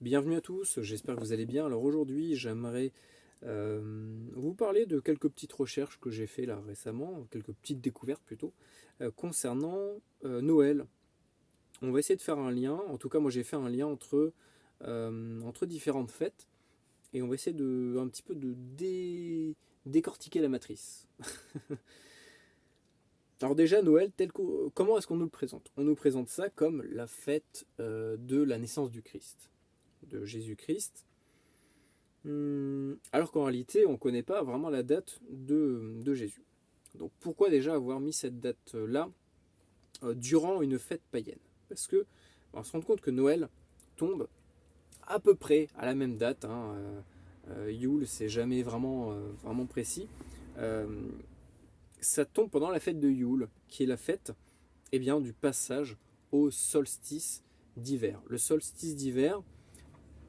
Bienvenue à tous, j'espère que vous allez bien. Alors aujourd'hui, j'aimerais vous parler de quelques petites recherches que j'ai fait là récemment, quelques petites découvertes plutôt, concernant Noël. On va essayer de faire un lien, en tout cas moi j'ai fait un lien entre différentes fêtes, et on va essayer de un petit peu de décortiquer la matrice. Alors déjà Noël, comment est-ce qu'on nous le présente? On nous présente ça comme la fête de la naissance du Christ, de Jésus-Christ. Alors qu'en réalité, on ne connaît pas vraiment la date de Jésus. Donc pourquoi déjà avoir mis cette date-là durant une fête païenne? Parce que on se rend compte que Noël tombe à peu près à la même date. Yule, c'est jamais vraiment précis. Euh, Ça tombe pendant la fête de Yule, qui est la fête du passage au solstice d'hiver. Le solstice d'hiver,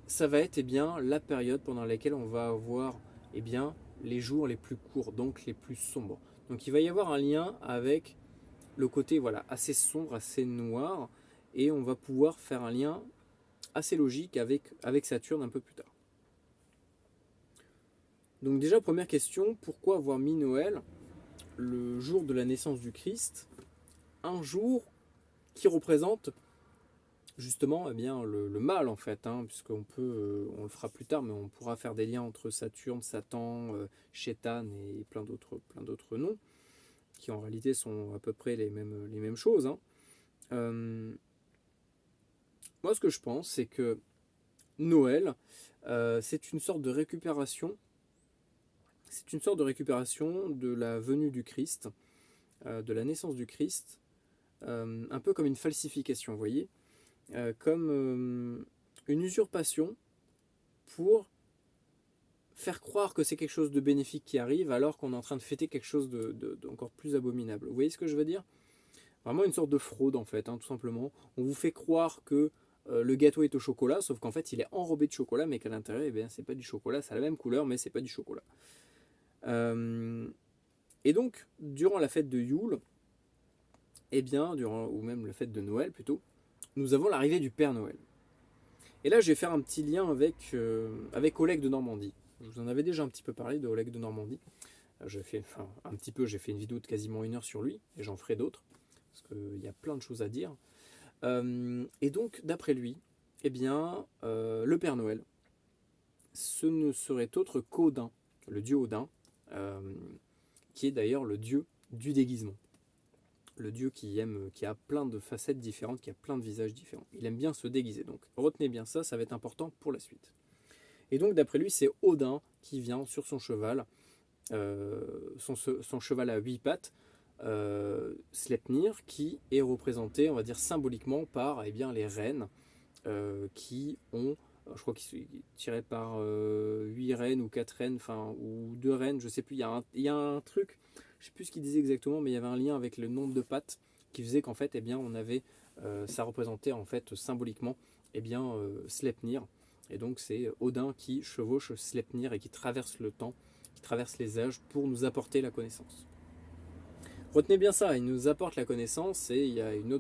ça va être la période pendant laquelle on va avoir les jours les plus courts, donc les plus sombres. Donc il va y avoir un lien avec le côté assez sombre, assez noir, et on va pouvoir faire un lien assez logique avec Saturne un peu plus tard. Donc déjà, première question, pourquoi avoir mis Noël, le jour de la naissance du Christ, un jour qui représente justement le mal en fait, puisqu'on peut, on le fera plus tard, mais on pourra faire des liens entre Saturne, Satan, Chétan et plein d'autres noms, qui en réalité sont à peu près les mêmes choses. Euh, Moi ce que je pense, c'est que Noël, c'est une sorte de récupération, c'est une sorte de récupération de la venue du Christ, de la naissance du Christ, un peu comme une falsification, vous voyez, comme une usurpation pour faire croire que c'est quelque chose de bénéfique qui arrive alors qu'on est en train de fêter quelque chose d'encore plus abominable. Vous voyez ce que je veux dire? Vraiment une sorte de fraude en fait, tout simplement. On vous fait croire que le gâteau est au chocolat, sauf qu'en fait il est enrobé de chocolat, mais qu'à l'intérieur, c'est pas du chocolat, ça a la même couleur, mais c'est pas du chocolat. Euh, et donc, durant la fête de Yule, ou même la fête de Noël plutôt, nous avons l'arrivée du Père Noël. Et là, je vais faire un petit lien avec Oleg de Normandie. Je vous en avais déjà un petit peu parlé de Oleg de Normandie. J'ai fait une vidéo de quasiment 1 heure sur lui, et j'en ferai d'autres, parce qu'il y a plein de choses à dire. Et donc, d'après lui, le Père Noël, ce ne serait autre qu'Odin, le dieu Odin, euh, qui est d'ailleurs le dieu du déguisement. Le dieu qui a plein de facettes différentes, qui a plein de visages différents. Il aime bien se déguiser, donc retenez bien ça, ça va être important pour la suite. Et donc, d'après lui, c'est Odin qui vient sur son cheval, son cheval à 8 pattes, Sleipnir, qui est représenté, on va dire symboliquement, par les reines qui ont, je crois qu'ils sont tirés par 8 reines ou 4 reines, ou 2 reines, je sais plus, il y a un truc, je sais plus ce qu'il disait exactement, mais il y avait un lien avec le nombre de pattes qui faisait qu'en fait, on avait, ça représentait en fait symboliquement, Sleipnir. Et donc c'est Odin qui chevauche Sleipnir et qui traverse le temps, qui traverse les âges pour nous apporter la connaissance. Retenez bien ça, il nous apporte la connaissance et il y a une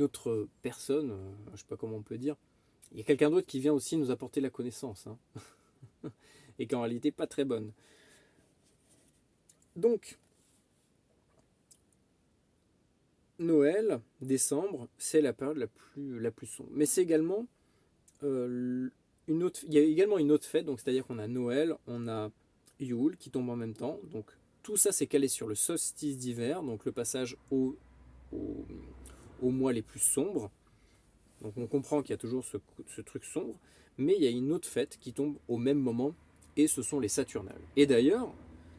autre personne, je ne sais pas comment on peut dire, il y a quelqu'un d'autre qui vient aussi nous apporter la connaissance, et qui en réalité pas très bonne. Donc, Noël, décembre, c'est la période la plus sombre. Mais c'est également il y a également une autre fête, donc c'est-à-dire qu'on a Noël, on a Yule qui tombe en même temps. Donc tout ça c'est calé sur le solstice d'hiver, donc le passage au, au mois les plus sombres. Donc on comprend qu'il y a toujours ce truc sombre, mais il y a une autre fête qui tombe au même moment, et ce sont les Saturnales. Et d'ailleurs,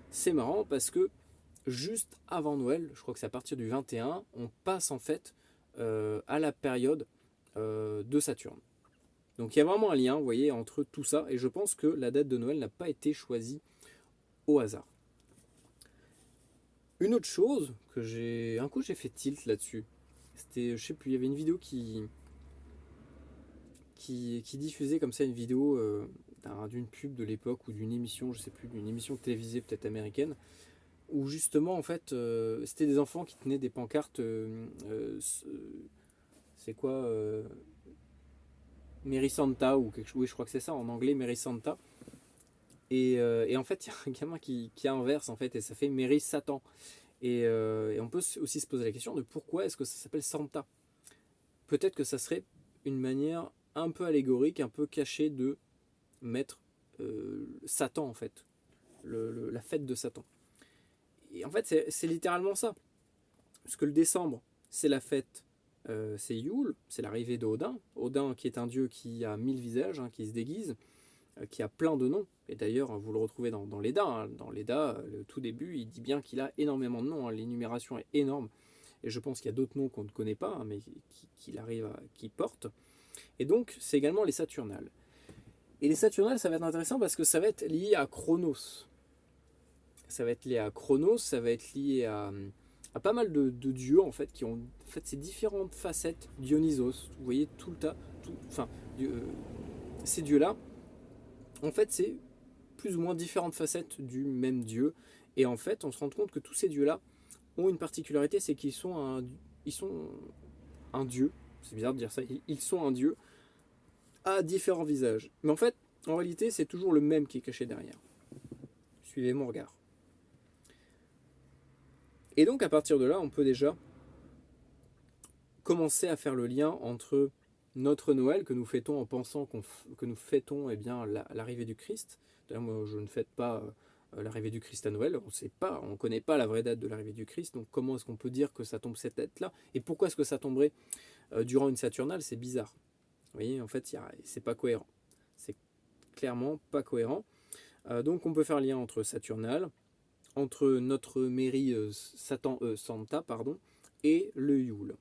c'est marrant parce que juste avant Noël, je crois que c'est à partir du 21, on passe en fait à la période de Saturne. Donc il y a vraiment un lien, vous voyez, entre tout ça, et je pense que la date de Noël n'a pas été choisie au hasard. Une autre chose un coup j'ai fait tilt là-dessus. C'était, je sais plus, il y avait une vidéo qui diffusait comme ça une vidéo d'une pub de l'époque ou d'une émission, je sais plus, d'une émission télévisée peut-être américaine, où justement en fait c'était des enfants qui tenaient des pancartes. C'est quoi Mary Santa ou quelque chose, oui je crois que c'est ça en anglais, Mary Santa. Et en fait il y a un gamin qui inverse en fait et ça fait Mary Satan. Et on peut aussi se poser la question de pourquoi est-ce que ça s'appelle Santa. Peut-être que ça serait une manière un peu allégorique, un peu cachée de mettre Satan en fait, la fête de Satan. Et en fait c'est littéralement ça. Parce que le décembre, c'est la fête, c'est Yule, c'est l'arrivée d'Odin. Odin qui est un dieu qui a 1000 visages, hein, qui se déguise, qui a plein de noms. Et d'ailleurs, vous le retrouvez dans l'Edda. Hein. Dans l'Edda, le tout début, il dit bien qu'il a énormément de noms. Hein. L'énumération est énorme. Et je pense qu'il y a d'autres noms qu'on ne connaît pas, hein, mais qui porte. Et donc, c'est également les Saturnales. Et les Saturnales, ça va être intéressant parce que ça va être lié à Chronos. Ça va être lié à Chronos, ça va être lié à pas mal de dieux en fait qui ont en fait ces différentes facettes. Dionysos, vous voyez tout le tas, enfin ces dieux-là, en fait c'est plus ou moins différentes facettes du même dieu. Et en fait, on se rend compte que tous ces dieux-là ont une particularité, c'est qu'ils sont ils sont un dieu. C'est bizarre de dire ça. Ils sont un dieu à différents visages. Mais en fait, en réalité, c'est toujours le même qui est caché derrière. Suivez mon regard. Et donc, à partir de là, on peut déjà commencer à faire le lien entre notre Noël que nous fêtons en pensant que nous fêtons eh bien, l'arrivée du Christ. D'ailleurs, moi, je ne fête pas l'arrivée du Christ à Noël. On ne connaît pas la vraie date de l'arrivée du Christ. Donc, comment est-ce qu'on peut dire que ça tombe cette date-là? Et pourquoi est-ce que ça tomberait durant une Saturnale? C'est bizarre. Vous voyez, en fait, c'est pas cohérent. C'est clairement pas cohérent. Donc, on peut faire lien entre Saturnale, entre notre mairie Santa, pardon, et le Yule.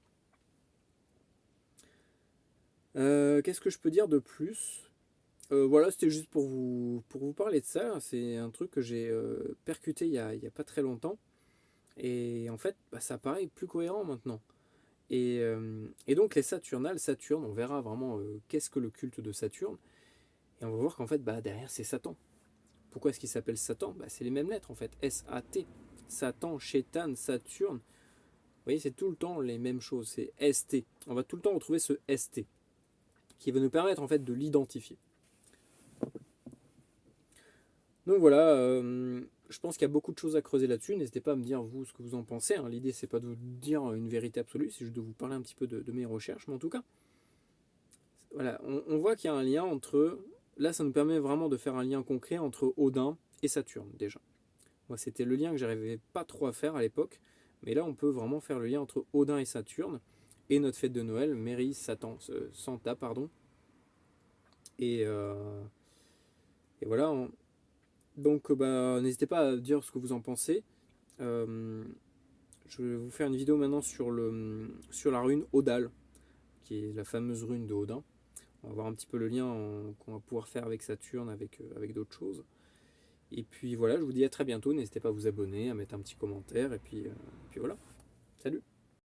Qu'est-ce que je peux dire de plus? Voilà, c'était juste pour vous parler de ça. C'est un truc que j'ai percuté il y a pas très longtemps. Et en fait, bah, ça paraît plus cohérent maintenant. Et donc les Saturnales, Saturne, on verra vraiment qu'est-ce que le culte de Saturne. Et on va voir qu'en fait, bah, derrière, c'est Satan. Pourquoi est-ce qu'il s'appelle Satan? Bah, c'est les mêmes lettres en fait. S-A-T. Satan, Chétan, Saturne. Vous voyez, c'est tout le temps les mêmes choses. C'est S-T. On va tout le temps retrouver ce S-T qui va nous permettre en fait de l'identifier. Donc voilà, je pense qu'il y a beaucoup de choses à creuser là-dessus. N'hésitez pas à me dire vous ce que vous en pensez. Hein. L'idée c'est pas de vous dire une vérité absolue, c'est juste de vous parler un petit peu de mes recherches. Mais en tout cas, voilà, on voit qu'il y a un lien entre. Là, ça nous permet vraiment de faire un lien concret entre Odin et Saturne déjà. Moi, c'était le lien que j'arrivais pas trop à faire à l'époque, mais là, on peut vraiment faire le lien entre Odin et Saturne et notre fête de Noël, Mary Santa, pardon. Et voilà. Donc, bah, n'hésitez pas à dire ce que vous en pensez. Je vais vous faire une vidéo maintenant sur la rune Odal, qui est la fameuse rune de Odin. On va voir un petit peu le lien qu'on va pouvoir faire avec Saturne, avec d'autres choses. Et puis voilà, je vous dis à très bientôt. N'hésitez pas à vous abonner, à mettre un petit commentaire. Et puis voilà. Salut!